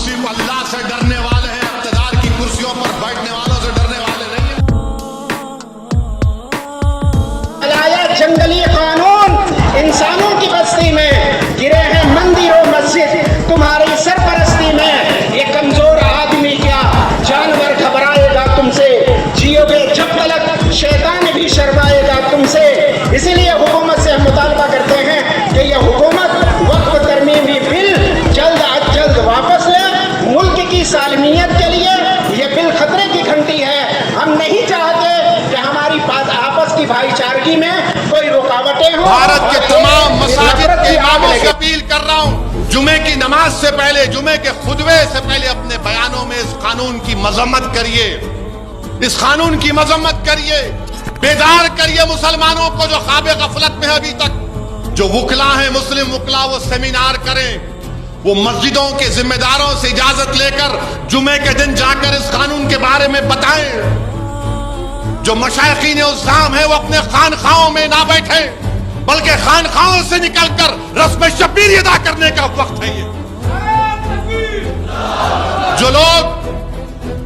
सिर्फ अल्लाह से डरने वाले हैं, इक़्तिदार की कुर्सियों पर बैठने वालों से डरने वाले नहीं हैं। लाया जंगली कानून इंसानों की बस्ती में, गिरे हैं मंदिर और मस्जिद तुम्हारी सरपरस्ती में। ये कमजोर आदमी क्या जानवर घबराएगा तुमसे, जियोगे जब तक शैतान भी शर्माएगा तुमसे। इसीलिए हुकूमत से हम मुतालबा करते हैं कि यह हुकूमत वक्फ तरमीमी बिल जल्द अज जल्द वापस ले। मुल्क की सालमियत के लिए यह बिल खतरे की घंटी है। हम नहीं चाहते कि हमारी आपस की भाईचारगी में कोई रुकावटें हो। भारत के तमाम मसाजिद के इमामों से अपील कर रहा हूँ, जुमे की नमाज से पहले, जुमे के खुतबे से पहले अपने बयानों में इस कानून की मजम्मत करिए, इस कानून की मजम्मत करिए। बेदार करिए मुसलमानों को जो ख्वाबे गफलत में है अभी तक। जो वकला है मुस्लिम वकला, वो सेमिनार करें, वो मस्जिदों के जिम्मेदारों से इजाजत लेकर जुमे के दिन जाकर इस कानून के बारे में बताएं। जो मशाइखीन उस्साम है वो अपने खानखाओं में ना बैठे, बल्कि खानखाओं से निकलकर रस्म शब्बीर अदा करने का वक्त है ये। जो लोग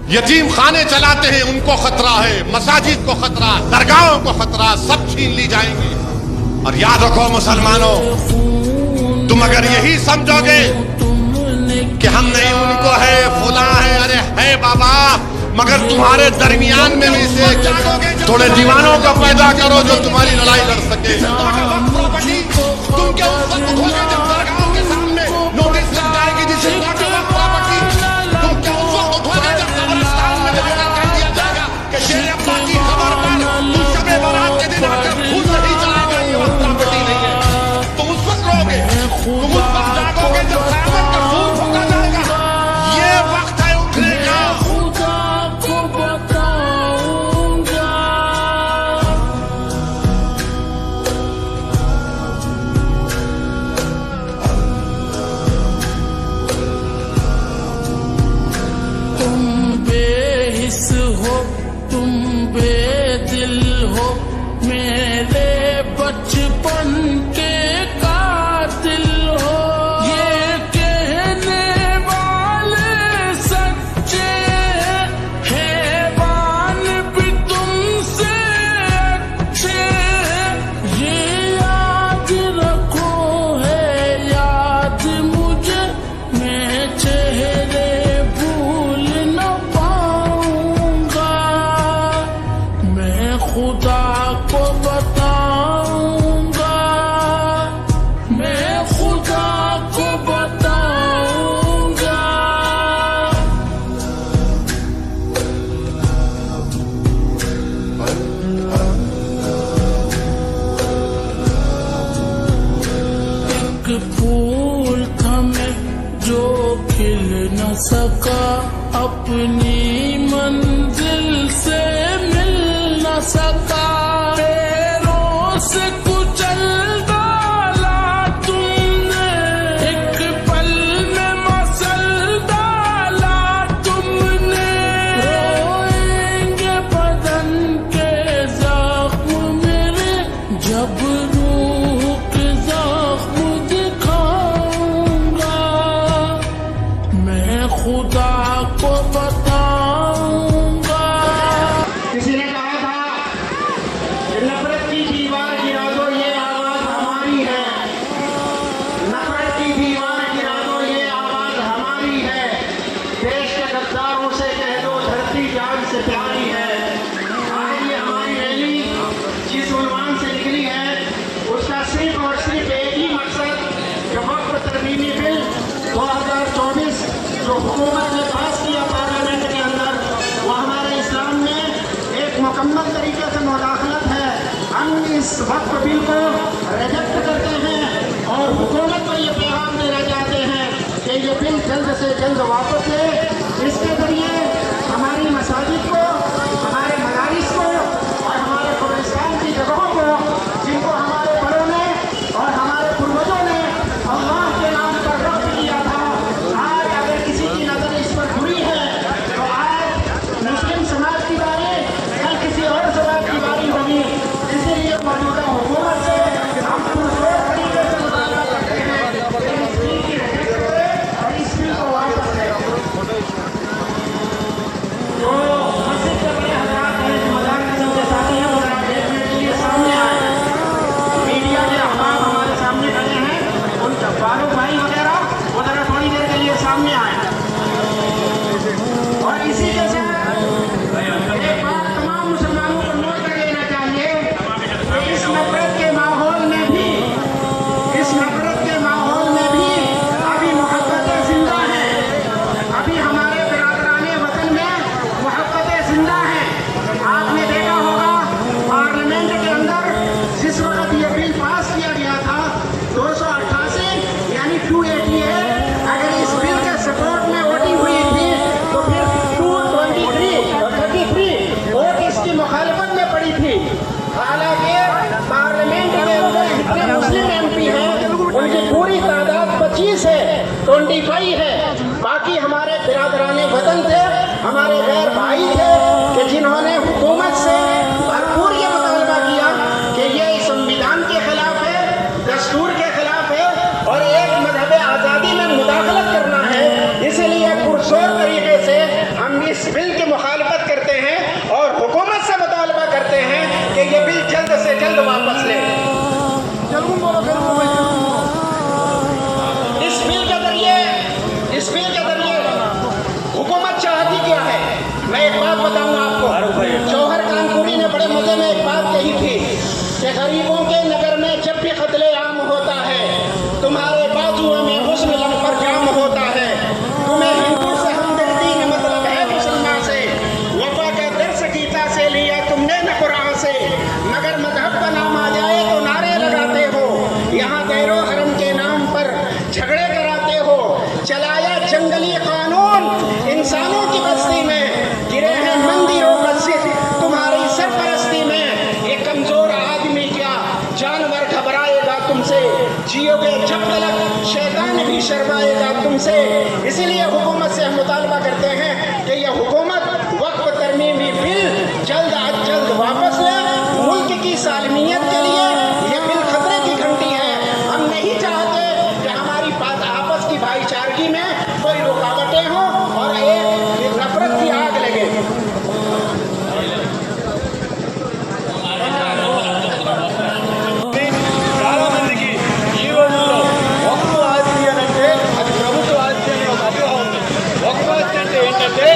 यतीम खाने चलाते हैं उनको खतरा है, मसाजिद को खतरा, दरगाहों को खतरा, सब छीन ली जाएंगी। और याद रखो मुसलमानों, तुम अगर यही समझोगे कि हम नहीं उनको है फुला है, अरे है बाबा, मगर तुम्हारे दरमियान में भी से थोड़े दीवानों का पैदा करो जो तुम्हारी लड़ाई लड़ सके। तुम क्या के सामने नोटिस लग जाएगी जिसे सका अपनी मंजिल से मिल न सका, पैरों से कुचल डाला तुमने, एक पल में मसल डाला तुमने। रोएंगे बदन के जख्म मेरे जब रूह के जख्म दिखाऊंगा, मैं खुदा को बताऊंगा। किसी ने कहा था कि नफरत की दीवार गिरा दो ये आवाज हमारी है, नफरत की दीवार गिरा दो ये आवाज हमारी है। देश के गद्दारों से कह दो धरती जान से प्यारी है। आज ये हमारी रैली जिस उन्वान से निकली है उसका सिर्फ और सिर्फ एक ही मकसद, कि वक्फ तरमीमी बिल 2024 जो हुकूमत ने पास किया पार्लियामेंट के अंदर, वो हमारे इस्लाम में एक मुकम्मल तरीके से मुदाखलत है। हम इस वक्फ बिल को रिजेक्ट करते हैं और हुकूमत को ये पैगाम देना चाहते हैं कि ये बिल जल्द से जल्द वापस ले। इसके जरिए हमारी मसाजिद को, हमारे मदारिस को और हमारे कुरान की जगहों को, जिनको हमारे बड़ों ने और हमारे पूर्वजों ने अल्लाह के नाम पर रब्त किया था, आज अगर किसी की नजर इस पर बुरी है तो आज मुस्लिम समाज की बारी, कल किसी और समाज की बारी होगी। इसीलिए मौजूदा हुकूमत से हम पुरजोर तरीके से मुतालबा करते हैं कि इस बिल की रिजेक्ट करें और इस बिल को वापस लें। बिरादरान वतन थे, हमारे गैर भाई थे कि जिन्होंने हुकूमत से भरपूर ये मुतालबा किया कि ये संविधान के खिलाफ है, दस्तूर के खिलाफ है और एक मजहब आज़ादी में मुदाखलत करना है। इसलिए पुरजोर तरीके से हम इस बिल की मुखालफत करते हैं और हुकूमत से मुतालबा करते हैं कि ये बिल जल्द से जल्द वापस ले। इस बिल के जरिए हुकूमत चाहती क्या है, मैं एक बात बताऊंगा आपको। जौहर कानपुरी ने बड़े मजे में एक बात कही थी कि गरीबों के नगर में जब भी कत्ले आम होता है, तुम्हारे बाजुओं में हुस्न लम पर जाम होता है। तुम्हें हिंदू से हमदर्दी न मतलब है मुसलमान से, वफा का दर्स गीता से लिया तुमने न कुरान से, मगर मजहब का नाम आ जाए तो नारे लगाते हो, यहाँ गैरो हरम के नाम पर झगड़े कराते हो। चलाया जंगली कानून इंसानों की बस्ती में, गिरे हैं मंदिरों मस्जिद तुम्हारी सरपरस्ती में। एक कमजोर आदमी क्या जानवर घबराएगा तुमसे, जियोगे जब तक शैतान भी शर्माएगा तुमसे। इसीलिए हुकूमत से हम मुतालबा करते हैं कि यह हुकूमत वक्फ तरमीमी बिल जल्द अज जल्द वापस ले। मुल्क की सालमियत के लिए यह बिल खतरे की घंटी है। हम नहीं चाहते कि हमारी आपस की भाईचारगी में कोई रुकावटें हों और एक नफरत की आग लगे। చాలా మందికి ఈ రోజుల్లో వక్ఫ్ ఆస్తి అని అంటే అది ప్రభుత్వ ఆస్తి అనే ఒక అపోహ ఉంది. వక్ఫ్ ఆస్తి అంటే ఏంటంటే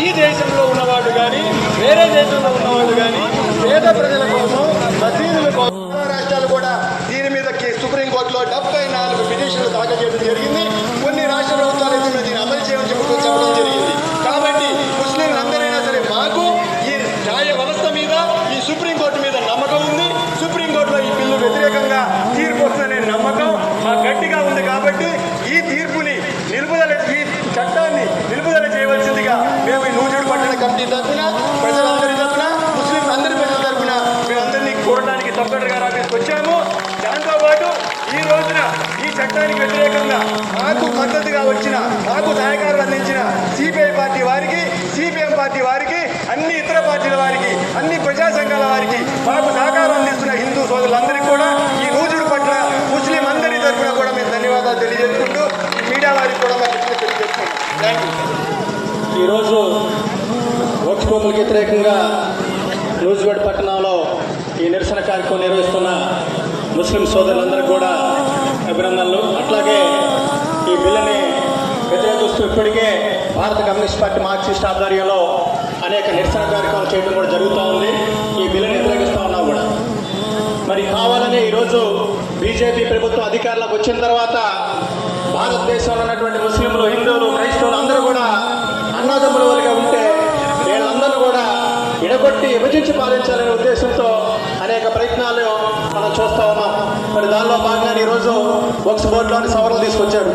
ఈ దేశంలో ఉన్నవాళ్ళు కానీ వేరే దేశంలో ఉన్నవాళ్ళు కానీ పేద ప్రజల కోసం మసీదుల కోసం రాష్ట్రాలు కూడా దీని మీద సుప్రీంకోర్టులో 74 పిటిషన్లు దాఖలు చేయడం జరిగింది. కొన్ని రాష్ట్ర ప్రభుత్వాలు అయితే దీన్ని అమలు చేయమని చెప్పడం జరిగింది. కాబట్టి ముస్లింలందరైనా సరే మాకు ఈ న్యాయ వ్యవస్థ మీద ఈ సుప్రీంకోర్టు మీద నమ్మకం ఉంది. సుప్రీంకోర్టులో ఈ బిల్లు వ్యతిరేకంగా తీర్పు వస్తుందనే నమ్మకం మాకు గట్టిగా ఉంది. కాబట్టి ఈ తీర్పుని ఈ చట్టాన్ని నిలుపుదల చేయవలసిందిగా మేము ఈ నూజివీడు పట్టణ కమిటీ తరఫున ప్రజలందరి తరఫున ముస్లింలందరి ప్రజల తరఫున మేమందరినీ కోరడానికి తప్పకుండా ఆఫీస్కి వచ్చాము. దాంతోపాటు ఈ రోజున ఈ చట్టానికి వ్యతిరేకంగా మాకు మద్దతుగా వచ్చిన, మాకు సహకారం అందించిన సిపిఐ పార్టీ వారికి, సిపిఎం పార్టీ వారికి, అన్ని ఇతర పార్టీల వారికి, అన్ని ప్రజా సంఘాల వారికి మాకు సహకారం అందిస్తున్న హిందూ సోదరులందరికీ కూడా ఈ నూజివీడు పట్ల ముస్లిం అందరి తరఫున కూడా మేము ధన్యవాదాలు తెలియజేసుకుంటూ మీడియా వారికి కూడా మా తెలియజేసుకుంటాం. Thank you. ఈరోజు వక్ఫ్ భూములకు వ్యతిరేకంగా నూజివీడు పట్టణంలో ఈ నిరసన కార్యక్రమం నిర్వహిస్తున్న ముస్లిం సోదరులందరికీ కూడా అభినందనలు. అట్లాగే ఈ బిల్లుని వ్యతిరేకిస్తూ ఇప్పటికే భారత కమ్యూనిస్ట్ పార్టీ మార్క్సిస్ట్ ఆధ్వర్యంలో అనేక నిరసన కార్యక్రమాలు చేయడం కూడా జరుగుతూ ఉంది. ఈ బిల్లుని వ్యతిరేకిస్తూ ఉన్నాం కూడా. మరి కావాలని ఈరోజు బీజేపీ ప్రభుత్వం అధికారంలోకి వచ్చిన తర్వాత భారతదేశంలో ఉన్నటువంటి ముస్లింలు, హిందువులు, క్రైస్తవులు అందరూ కూడా అన్నదమ్ముల వలిగా ఉంటే వీళ్ళందరూ కూడా విడగొట్టి విభజించి పాలించాలనే ఉద్దేశంతో అనేక ప్రయత్నాలు మనం చూస్తూ ఉన్నాం. మరి దానిలో భాగంగా ఈరోజు వక్ఫ్ బోర్డులోని సవరణలు తీసుకొచ్చారు.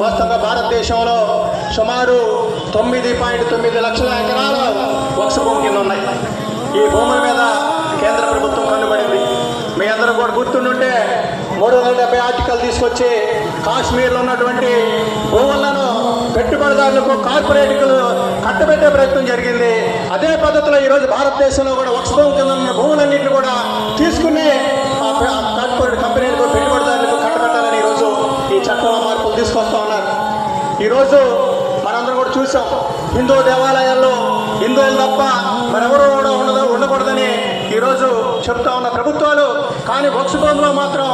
వాస్తవంగా భారతదేశంలో సుమారు 9.9 లక్షల ఎకరాలు వక్ఫ్ భూమి కింద ఉన్నాయి. ఈ భూముల మీద కేంద్ర ప్రభుత్వం కనుబడింది. మీ అందరూ కూడా గుర్తుండుంటే 370 ఆర్టికల్ తీసుకొచ్చి కాశ్మీర్లో ఉన్నటువంటి భూములను పెట్టుబడిదారులకు, కార్పొరేట్లకు కట్టబెట్టే ప్రయత్నం జరిగింది. అదే పద్ధతిలో ఈరోజు భారతదేశంలో కూడా వక్ఫ్ భూమి కింద ఉన్న భూములన్నింటినీ కూడా తీసుకుని కార్పొరేట్ కంపెనీలకు, పెట్టుబడిదారులకు కట్టబెట్టాలని ఈరోజు ఈ చట్టంలో మార్పులు తీసుకొస్తా ఉన్నారు. ఈరోజు మనందరం కూడా చూసాం, హిందూ దేవాలయాల్లో హిందువులు తప్ప మరెవరూ కూడా ఉండకూడదని ఈరోజు చెప్తా ఉన్న ప్రభుత్వాలు, కానీ వక్ఫ్ భూమిలో మాత్రం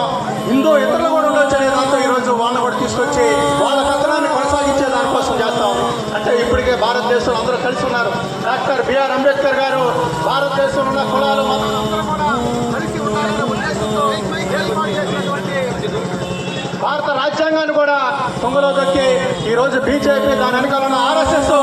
ఇతరులు కూడా ఉండొచ్చు అనే దాంతో ఈరోజు వాళ్ళని కూడా తీసుకొచ్చి వాళ్ళ కథనాన్ని కొనసాగించే దానికోసం చేస్తా ఉన్నాం. అంటే ఇప్పటికే భారతదేశంలో అందరూ కలిసి ఉన్నారు. డాక్టర్ బిఆర్ అంబేద్కర్ గారు భారతదేశంలో ఉన్న కులాలు మతాలందరూ కూడా కలిసి ఉన్నారనే ఉద్దేశంతో ఏర్పాటు చేసినటువంటి భారత రాజ్యాంగాన్ని కూడా తొంగలో దొక్కి ఈరోజు బీజేపీ, దాని వెనకాల ఉన్న ఆర్ఎస్ఎస్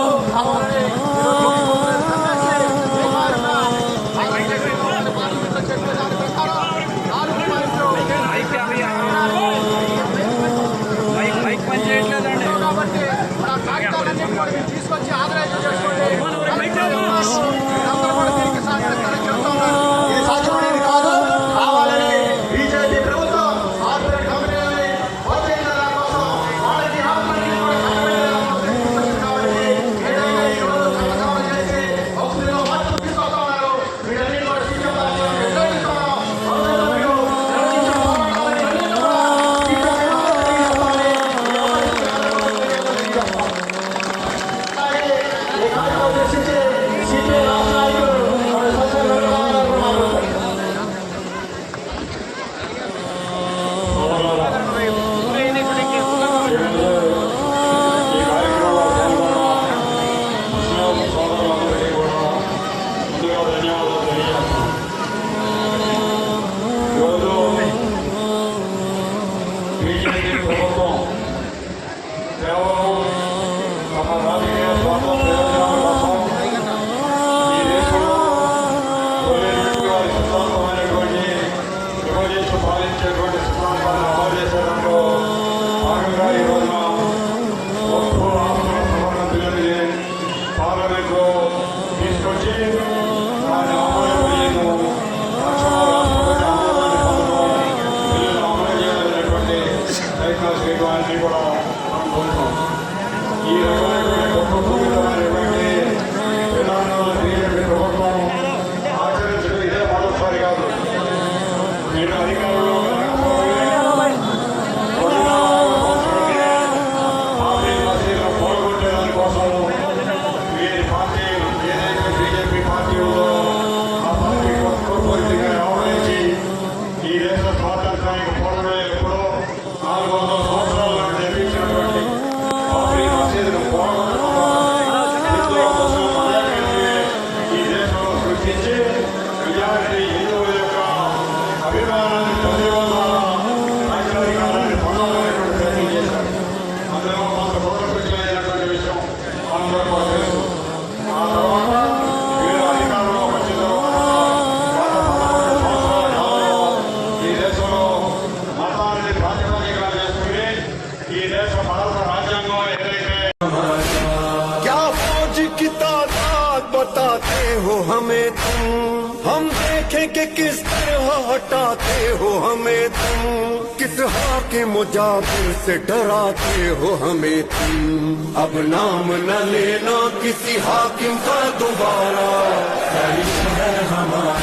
తీసుకొచ్చి ఆదరణ చేసుకోండి. ఇది సాధ్యమనేది కాదు. కావాలని బీజేపీ ప్రభుత్వం కార్పొరేట్ కంపెనీలని కోసం వాళ్ళకి కాబట్టి రాజకీయ స్వార్థ ప్రయోజనాల కోసం ఈ దేశంలో వారి సిద్ధాంతమైనటువంటి తెలుగుదేశం పాలించేటువంటి సిద్ధాంతాన్ని అమలు చేసేదాంట్లో భాగంగా ఈ రోజున వక్ఫ్ ఆస్తుల సవరణ బిల్లుని పార్లమెంట్లో తీసుకొచ్చి దాని అమలు రాష్ట్రంలో రాష్ట్రపతి ఆమోదాన్ని పొందడం బిల్లును అమలు చేయాలనేటువంటి ప్రయత్నాలు చేయడాన్ని కూడా మనం కోరుతాం. ఈ రకమైనటువంటి గొప్ప భూమితమైనటువంటి విధానాలను బీజేపీ ప్రభుత్వం ఆచరించడం ఇదే మొదటిసారి కాదు. మీరు అధికారంలో పోగొట్టేదాని కోసం వీరి పార్టీ ఏదైతే బీజేపీ పార్టీ ఉందో ఆ పార్టీ పూర్తిగా వ్యవహరించి ఈ దేశ స్వాతంత్రానికి పూర్వమే ఎప్పుడో 400 సంవత్సరాల నాటి నిర్మించినటువంటి బాబ్రీ మసీదును పోగొట్టకుండా హిందువుల కోసం అనేకాన్ని ఈ దేశంలో సృష్టించి మెజారిటీ హిందువుల యొక్క అభిమానాన్ని పొందేవాళ్ళ ద్వారా రాజ్యాధికారాన్ని పొందాలనేటువంటి ప్రయత్నం చేశారు. అందులో కొంత గౌరవప్రచులైనటువంటి విషయం అందరూ కూడా తెలుసు. ఆ తర్వాత వీరు అధికారంలో వచ్చిన తర్వాత గత 11 సంవత్సరాల కాలంలో ఈ దేశంలో మతాన్ని ప్రాతిపదికగా చేసుకుని ఈ దేశ భారత రాజ్యాంగం ఏదైతే क्या फौज की तादाद बताते हो हमें तुम, हम देखें कि किस तरह हटाते हो हमें तुम, किस हाकिम मुजाबिर से डराते हो हमें तुम। अब नाम न लेना किसी हाकिम का दोबारा, है हमारा